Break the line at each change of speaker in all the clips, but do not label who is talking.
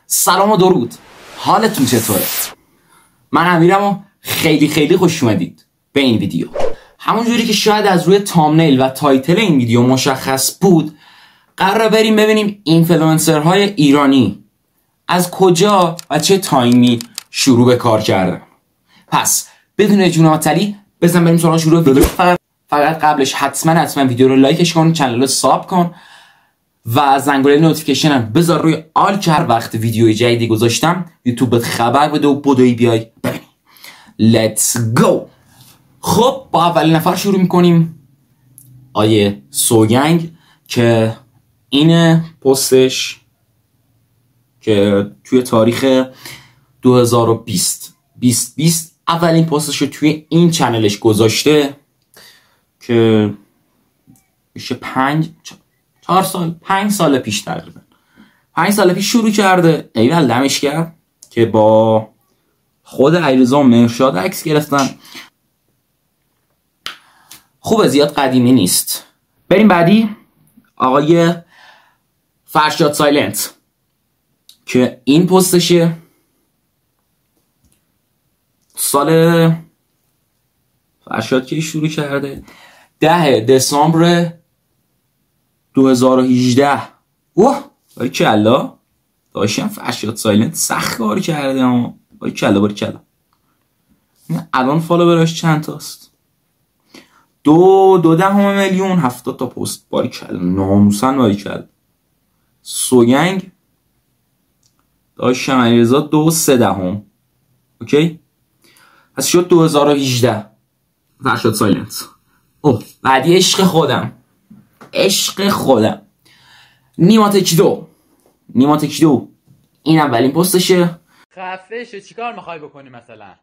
سلام و درود، حالتون چطوره؟ من امیرم و خیلی خوش اومدید به این ویدیو. همونجوری که شاید از روی تامنیل و تایتل این ویدیو مشخص بود، قراره بریم ببینیم اینفلوئنسرهای ایرانی از کجا و چه تایمی شروع به کار کردن. پس بدون جون معطلی بزن بریم سراغ شروع ویدیو. فقط قبلش حتما ویدیو رو لایکش کن، کانال رو ساب کن و زنگوله نوتیفیکیشن هم بذار روی آل که هر وقت ویدیوی جدیدی گذاشتم یوتیوب خبر بده و بدوی بیای ببینی. Let's go. خب با اولین نفر شروع میکنیم، آیه سوگنگ که این پستش که توی تاریخ 2020 اولین پستش رو توی این چنلش گذاشته که میشه 5 سال پیش تقریبا 5 سال پیش شروع کرده. ایول دمش کرد که با خود علیرضا مرشاد عکس گرفتن. خوبه، زیاد قدیمی نیست. بریم بعدی، آقای فرشاد سایلنت که این پستشه سال فرشاد که شروع کرده 10 دسامبر 2018. اوه باریکلا، داشتم فرشاد سایلنت سخت کار کرده اما باریکلا. الان فالوورش چند تاست؟ 2.2 میلیون، 70 تا پست. باریکلا، ناموسن باریکلا. سوگنگ داشتم علیرضا 2.3. اوکی، پس شد 2018 فرشاد سایلنت. اوه بعدی عشق خودم نیما تکیدو. این اولین پستشه.
خفه شو، چیکار میخوای بکنی مثلا؟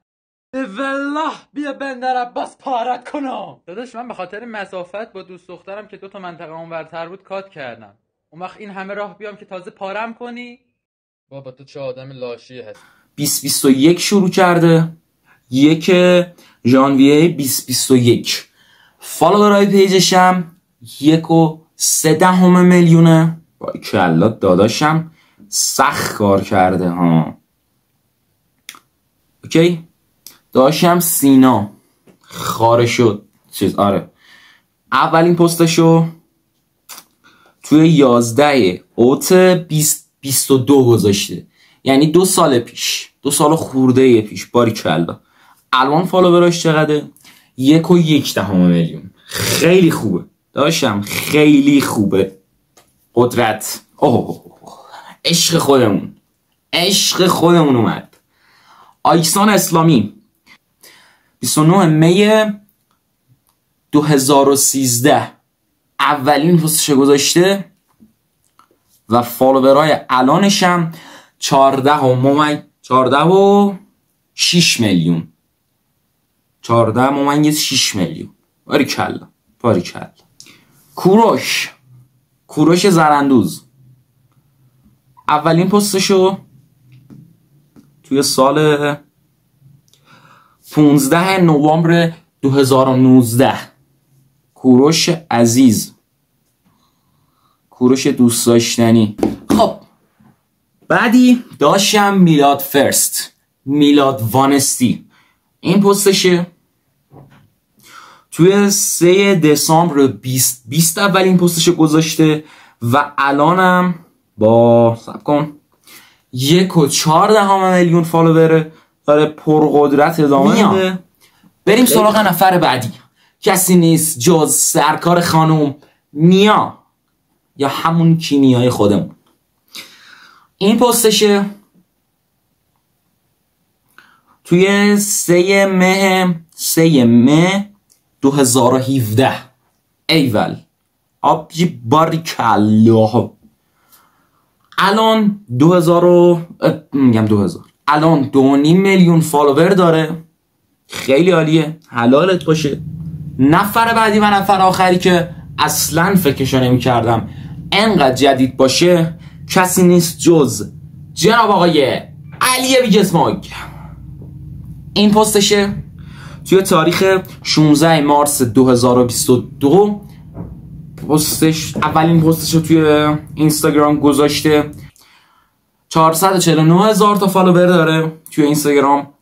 والله بیا بندر عباس پارت کنم. داداش من به خاطر مسافت با دوست دخترم که 2 تا منطقه اونورتر بود کات کردم. اون وقت این همه راه بیام که تازه پارم کنی؟ بابا تو چه آدم لاشی هست.
2021 شروع کرده، 1 ژانویه 2021. فالوورای پیجش هم 1.3 میلیونه. باریکلا داداشم سخت کار کرده ها. اوکی، داشتم سینا خاره شد آره، اولین پستشو توی 11 اوت 2022 گذاشته، یعنی 2 سال پیش، 2 سال خورده پیش. باریکلا. الان فالووراش چقدره؟ 1.1 میلیون. خیلی خوبه داشتم، خیلی خوبه. قدرت. عشق خودمون اومد. آیسان اسلامی 29 می 2013 اولین پستش گذاشته و فالوورای الانش هم 14.6 میلیون. 14.6 میلیون. باریکلا. کوروش زرندوز اولین پستشو توی سال 15 نوامبر 2019. کوروش عزیز، کوروش دوست داشتنی. خب بعدی داشتم میلاد وانستی. این پستشه توی 3 دسامبر 2020 اولین پستشو گذاشته و الانم با 1.4 میلیون فالوور داره. پرقدرت ادامه میده. بریم سراغ نفر بعدی، کسی نیست جز سرکار خانوم نیا یا همون کیمیای خودمون. این پستشه توی 3 مه 2017. ایول آبجی باریکلا. الان 2000 الان 2.5 میلیون فالوور داره. خیلی عالیه، حلالت باشه. نفر بعدی و نفر آخری که اصلا فکرشو نمی کردم انقدر جدید باشه کسی نیست جز جناب آقای علی بیگزماگ. این پستشه توی تاریخ 16 مارس 2022. اولین پستش رو توی اینستاگرام گذاشته. 449,000 تا فالوور داره توی اینستاگرام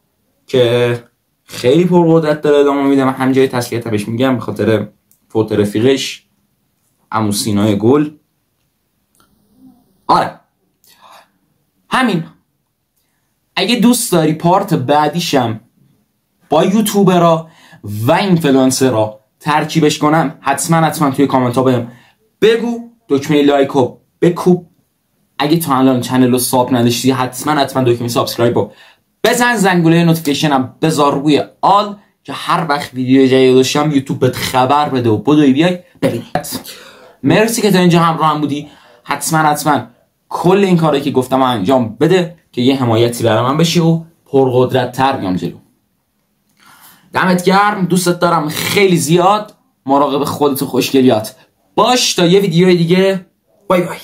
که خیلی پرقدرت داره. ادامه میده. من همینجای تسلیت بهش میگم به خاطر فوت رفیقش عمو سینای گل. آره همین. اگه دوست داری پارت بعدیشم با یوتیوبرها و اینفلوئنسرها ترکیبش کنم، حتما توی کامنت ها بهم بگو. دکمه لایکو بکوب. اگه تا الان چنل رو ساب نداشتی حتما دکمه سابسکرایب رو بزن. زنگوله نوتیفیکیشن هم بذار روی آل که هر وقت ویدیو جدید داشتم یوتیوب بهت خبر بده و بدوی بیای ببینی. مرسی که تا اینجا همراه هم بودی. حتما کل این کاری که گفتم انجام بده که یه حمایتی برای من بشی و پرقدرت تر بیام جلو. دمت گرم. دوستت دارم خیلی زیاد. مراقب خودت و خوشگلیات باش. تا یه ویدیو دیگه. بای بای.